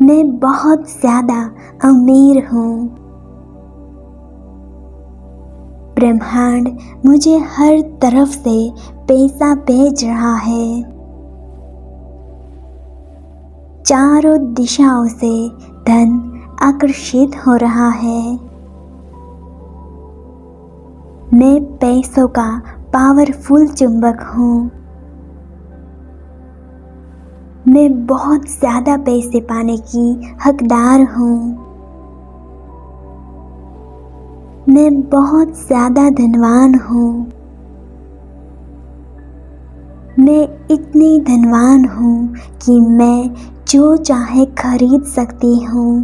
मैं बहुत ज़्यादा अमीर हूँ। ब्रह्मांड मुझे हर तरफ से पैसा भेज रहा है। चारों दिशाओं से धन आकर्षित हो रहा है। मैं पैसों का पावरफुल चुंबक हूँ। मैं बहुत ज़्यादा पैसे पाने की हकदार हूँ। मैं बहुत ज़्यादा धनवान हूँ। मैं इतनी धनवान हूँ कि मैं जो चाहे खरीद सकती हूँ।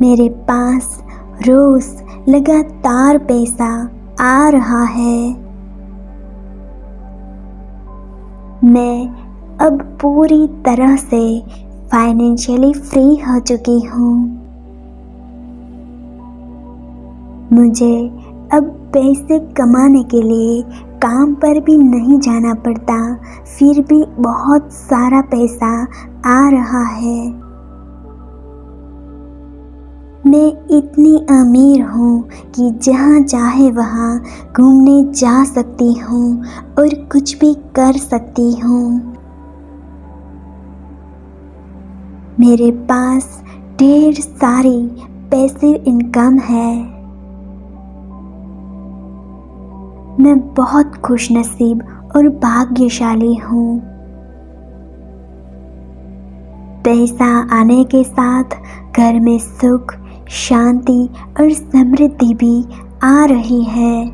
मेरे पास रोज़ लगातार पैसा आ रहा है। मैं अब पूरी तरह से फाइनेंशियली फ्री हो चुकी हूँ। मुझे अब पैसे कमाने के लिए काम पर भी नहीं जाना पड़ता, फिर भी बहुत सारा पैसा आ रहा है। मैं इतनी अमीर हूँ कि जहाँ चाहे वहाँ घूमने जा सकती हूँ और कुछ भी कर सकती हूँ। मेरे पास ढेर सारी पैसिव इनकम है। मैं बहुत खुशनसीब और भाग्यशाली हूँ। पैसा आने के साथ घर में सुख, शांति और समृद्धि भी आ रही है।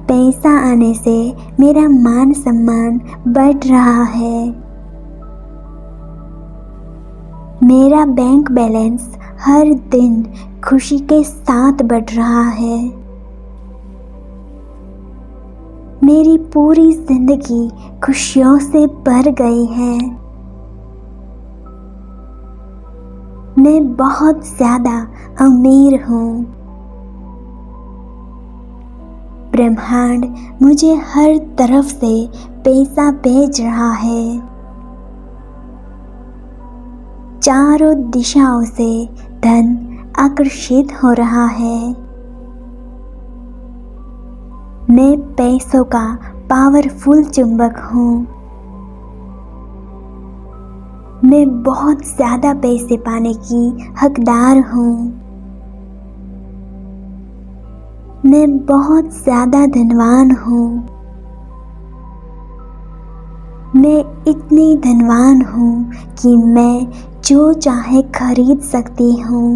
पैसा आने से मेरा मान सम्मान बढ़ रहा है। मेरा बैंक बैलेंस हर दिन खुशी के साथ बढ़ रहा है। मेरी पूरी जिंदगी खुशियों से भर गई है। मैं बहुत ज़्यादा अमीर हूँ। ब्रह्मांड मुझे हर तरफ से पैसा भेज रहा है। चारों दिशाओं से धन आकर्षित हो रहा है। मैं पैसों का पावरफुल चुंबक हूँ। मैं बहुत ज़्यादा पैसे पाने की हकदार हूँ। मैं बहुत ज़्यादा धनवान हूँ। मैं इतनी धनवान हूँ कि मैं जो चाहे खरीद सकती हूँ।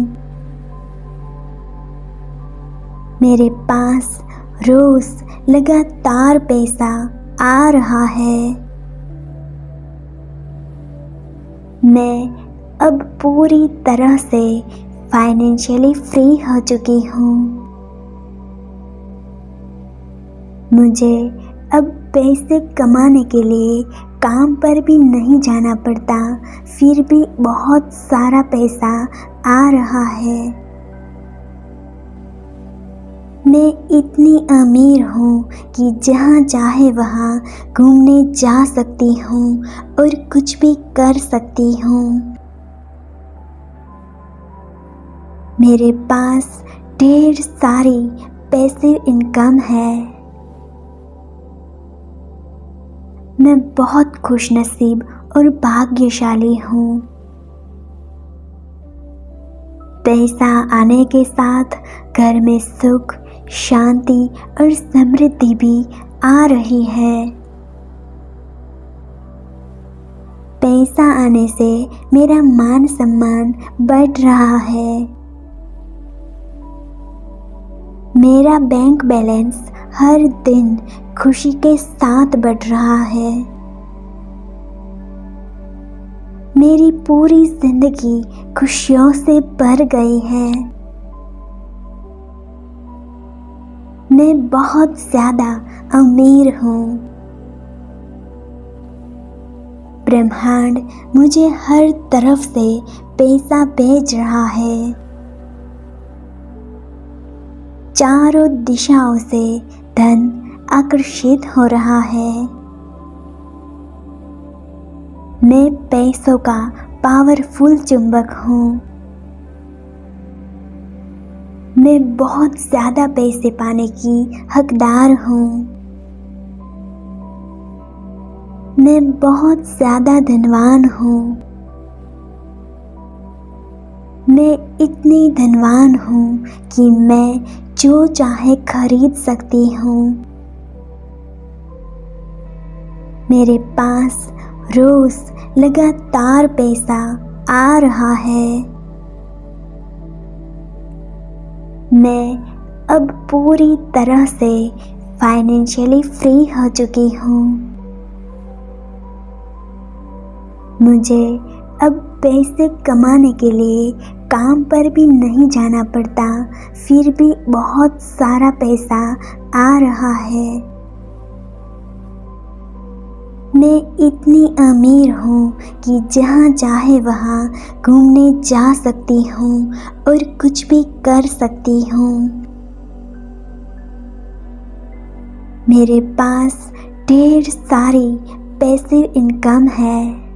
मेरे पास रोज़ लगातार पैसा आ रहा है। मैं अब पूरी तरह से फाइनेंशियली फ्री हो चुकी हूँ। मुझे अब पैसे कमाने के लिए काम पर भी नहीं जाना पड़ता, फिर भी बहुत सारा पैसा आ रहा है। मैं इतनी अमीर हूँ कि जहाँ चाहे वहाँ घूमने जा सकती हूँ और कुछ भी कर सकती हूँ। मेरे पास ढेर सारी पैसिव इनकम है। मैं बहुत खुशनसीब और भाग्यशाली हूँ। पैसा आने के साथ घर में सुख, शांति और समृद्धि भी आ रही है। पैसा आने से मेरा मान सम्मान बढ़ रहा है। मेरा बैंक बैलेंस हर दिन खुशी के साथ बढ़ रहा है। मेरी पूरी जिंदगी खुशियों से भर गई है। मैं बहुत ज़्यादा अमीर हूँ। ब्रह्मांड मुझे हर तरफ से पैसा भेज रहा है। चारों दिशाओं से धन आकर्षित हो रहा है। मैं पैसों का पावरफुल चुंबक हूँ। मैं बहुत ज़्यादा पैसे पाने की हकदार हूँ। मैं बहुत ज़्यादा धनवान हूँ। मैं इतनी धनवान हूँ कि मैं जो चाहे खरीद सकती हूँ। मेरे पास रोज़ लगातार पैसा आ रहा है। मैं अब पूरी तरह से फाइनेंशियली फ्री हो चुकी हूँ। मुझे अब पैसे कमाने के लिए काम पर भी नहीं जाना पड़ता, फिर भी बहुत सारा पैसा आ रहा है। मैं इतनी अमीर हूँ कि जहाँ चाहे वहाँ घूमने जा सकती हूँ और कुछ भी कर सकती हूँ। मेरे पास ढेर सारी पैसिव इनकम है।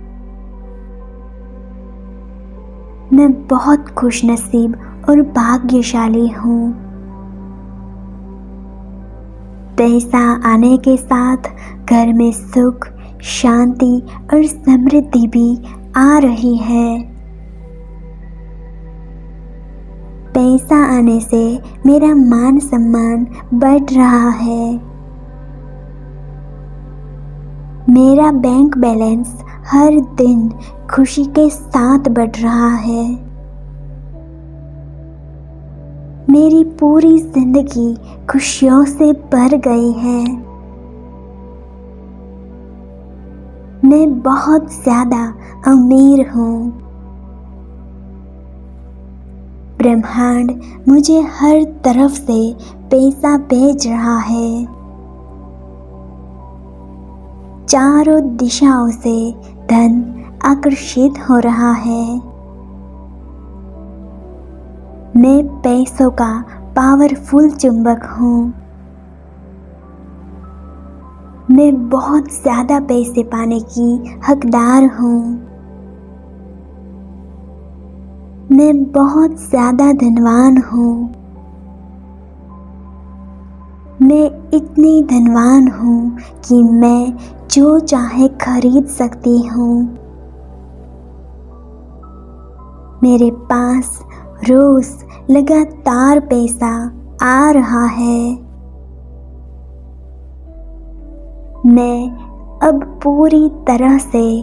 मैं बहुत खुशनसीब और भाग्यशाली हूँ। पैसा आने के साथ घर में सुख, शांति और समृद्धि भी आ रही है। पैसा आने से मेरा मान सम्मान बढ़ रहा है। मेरा बैंक बैलेंस हर दिन खुशी के साथ बढ़ रहा है। मेरी पूरी जिंदगी खुशियों से भर गई है। मैं बहुत ज़्यादा अमीर हूँ। ब्रह्मांड मुझे हर तरफ से पैसा भेज रहा है। चारों दिशाओं से धन आकर्षित हो रहा है। मैं पैसों का पावरफुल चुंबक हूँ। मैं बहुत ज़्यादा पैसे पाने की हकदार हूँ। मैं बहुत ज़्यादा धनवान हूँ। मैं इतनी धनवान हूँ कि मैं जो चाहे खरीद सकती हूँ। मेरे पास रोज़ लगातार पैसा आ रहा है। मैं अब पूरी तरह से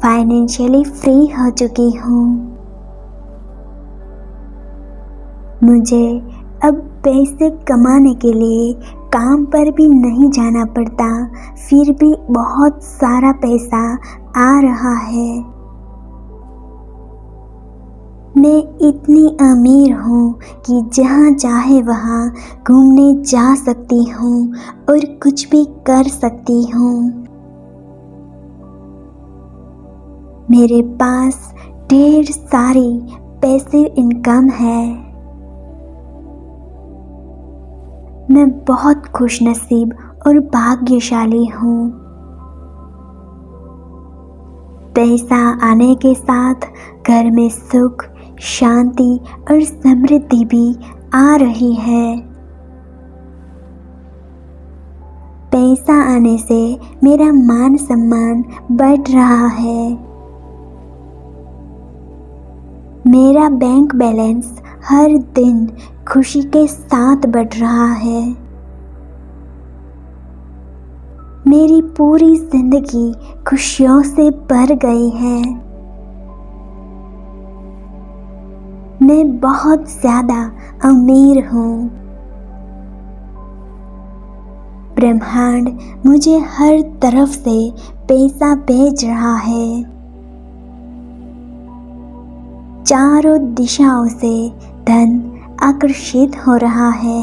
फाइनेंशियली फ्री हो चुकी हूँ। मुझे अब पैसे कमाने के लिए काम पर भी नहीं जाना पड़ता, फिर भी बहुत सारा पैसा आ रहा है। मैं इतनी अमीर हूँ कि जहाँ चाहे वहाँ घूमने जा सकती हूँ और कुछ भी कर सकती हूँ। मेरे पास ढेर सारी पैसिव इनकम है। मैं बहुत खुशनसीब और भाग्यशाली हूँ। पैसा आने के साथ घर में सुख, शांति और समृद्धि भी आ रही है। पैसा आने से मेरा मान सम्मान बढ़ रहा है। मेरा बैंक बैलेंस हर दिन खुशी के साथ बढ़ रहा है। मेरी पूरी जिंदगी खुशियों से भर गई है। मैं बहुत ज़्यादा अमीर हूँ। ब्रह्मांड मुझे हर तरफ से पैसा भेज रहा है। चारों दिशाओं से धन आकर्षित हो रहा है।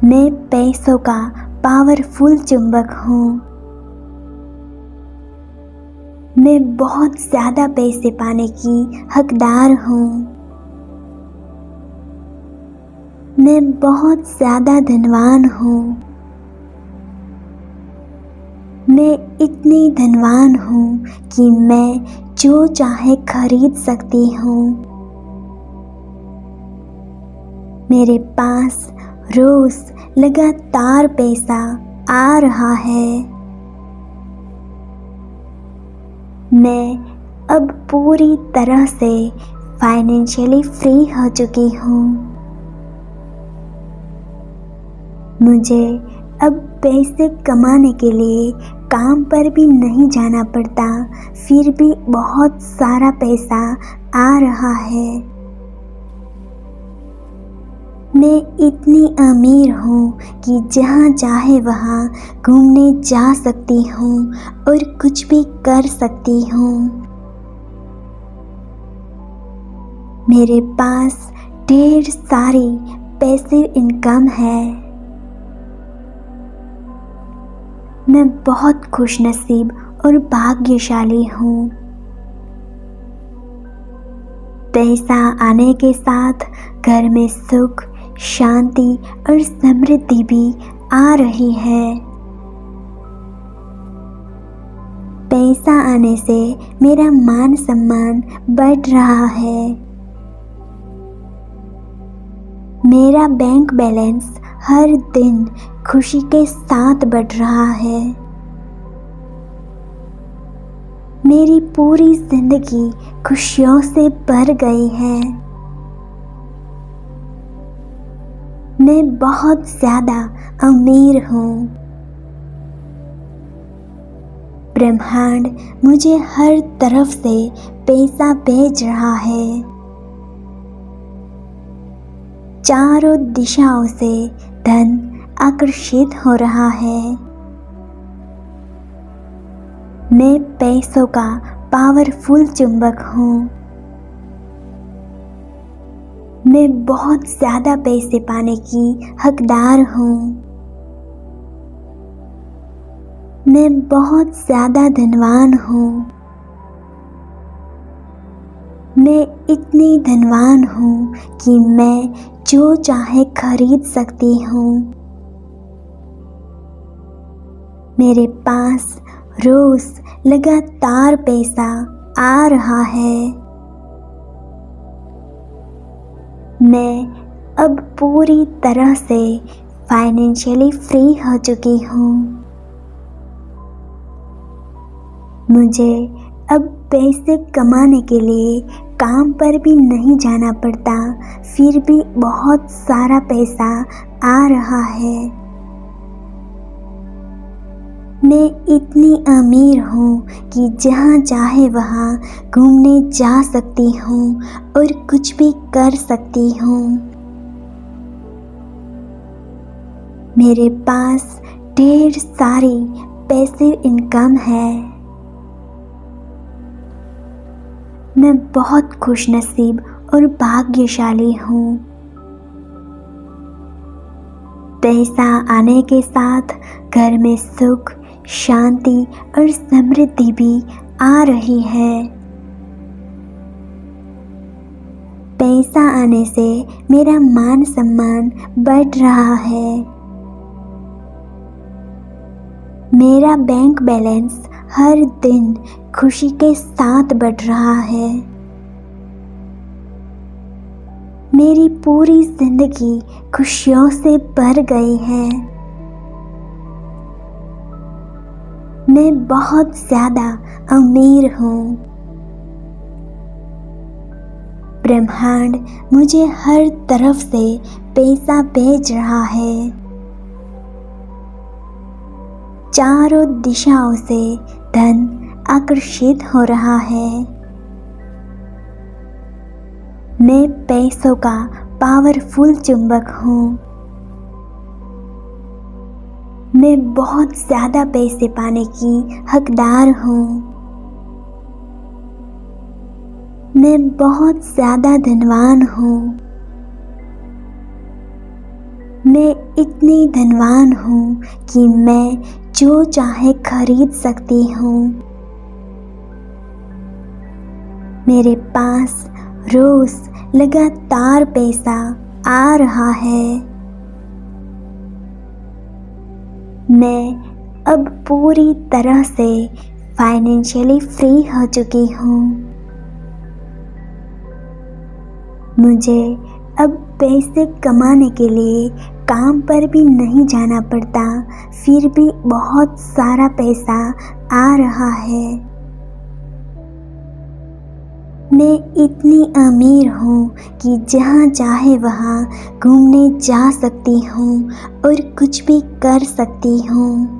मैं पैसों का पावरफुल चुंबक हूँ। मैं बहुत ज़्यादा पैसे पाने की हकदार हूँ। मैं बहुत ज़्यादा धनवान हूँ। मैं इतनी धनवान हूँ कि मैं जो चाहे खरीद सकती हूँ। मेरे पास रोज लगातार पैसा आ रहा है। मैं अब पूरी तरह से फाइनेंशियली फ्री हो चुकी हूँ। मुझे अब पैसे कमाने के लिए काम पर भी नहीं जाना पड़ता, फिर भी बहुत सारा पैसा आ रहा है। मैं इतनी अमीर हूँ कि जहाँ चाहे वहाँ घूमने जा सकती हूँ और कुछ भी कर सकती हूँ। मेरे पास ढेर सारी पैसिव इनकम है। मैं बहुत खुशनसीब और भाग्यशाली हूँ। पैसा आने के साथ घर में सुख, शांति और समृद्धि भी आ रही है। पैसा आने से मेरा मान सम्मान बढ़ रहा है। मेरा बैंक बैलेंस हर दिन खुशी के साथ बढ़ रहा है। मेरी पूरी जिंदगी खुशियों से भर गई है। मैं बहुत ज़्यादा अमीर हूँ। ब्रह्मांड मुझे हर तरफ से पैसा भेज रहा है। चारों दिशाओं से धन आकर्षित हो रहा है। मैं पैसों का पावरफुल चुंबक हूँ। मैं बहुत ज़्यादा पैसे पाने की हकदार हूँ। मैं बहुत ज़्यादा धनवान हूँ। मैं इतनी धनवान हूँ कि मैं जो चाहे खरीद सकती हूँ। मेरे पास रोज लगातार पैसा आ रहा है। मैं अब पूरी तरह से फाइनेंशियली फ्री हो चुकी हूँ। मुझे अब पैसे कमाने के लिए काम पर भी नहीं जाना पड़ता, फिर भी बहुत सारा पैसा आ रहा है। मैं इतनी अमीर हूँ कि जहाँ चाहे वहाँ घूमने जा सकती हूँ और कुछ भी कर सकती हूँ। मेरे पास ढेर सारी पैसिव इनकम है। मैं बहुत खुशनसीब और भाग्यशाली हूँ। पैसा आने के साथ घर में सुख, शांति और समृद्धि भी आ रही है। पैसा आने से मेरा मान सम्मान बढ़ रहा है। मेरा बैंक बैलेंस हर दिन खुशी के साथ बढ़ रहा है। मेरी पूरी जिंदगी खुशियों से भर गई है। मैं बहुत ज़्यादा अमीर हूँ। ब्रह्मांड मुझे हर तरफ से पैसा भेज रहा है। चारों दिशाओं से धन आकर्षित हो रहा है। मैं पैसों का पावरफुल चुंबक हूँ। मैं बहुत ज़्यादा पैसे पाने की हकदार हूँ। मैं बहुत ज़्यादा धनवान हूँ। मैं इतनी धनवान हूँ कि मैं जो चाहे खरीद सकती हूँ। मेरे पास रोज लगातार पैसा आ रहा है। मैं अब पूरी तरह से फाइनेंशियली फ्री हो चुकी हूँ। मुझे अब पैसे कमाने के लिए काम पर भी नहीं जाना पड़ता, फिर भी बहुत सारा पैसा आ रहा है। मैं इतनी अमीर हूँ कि जहाँ चाहे वहाँ घूमने जा सकती हूँ और कुछ भी कर सकती हूँ।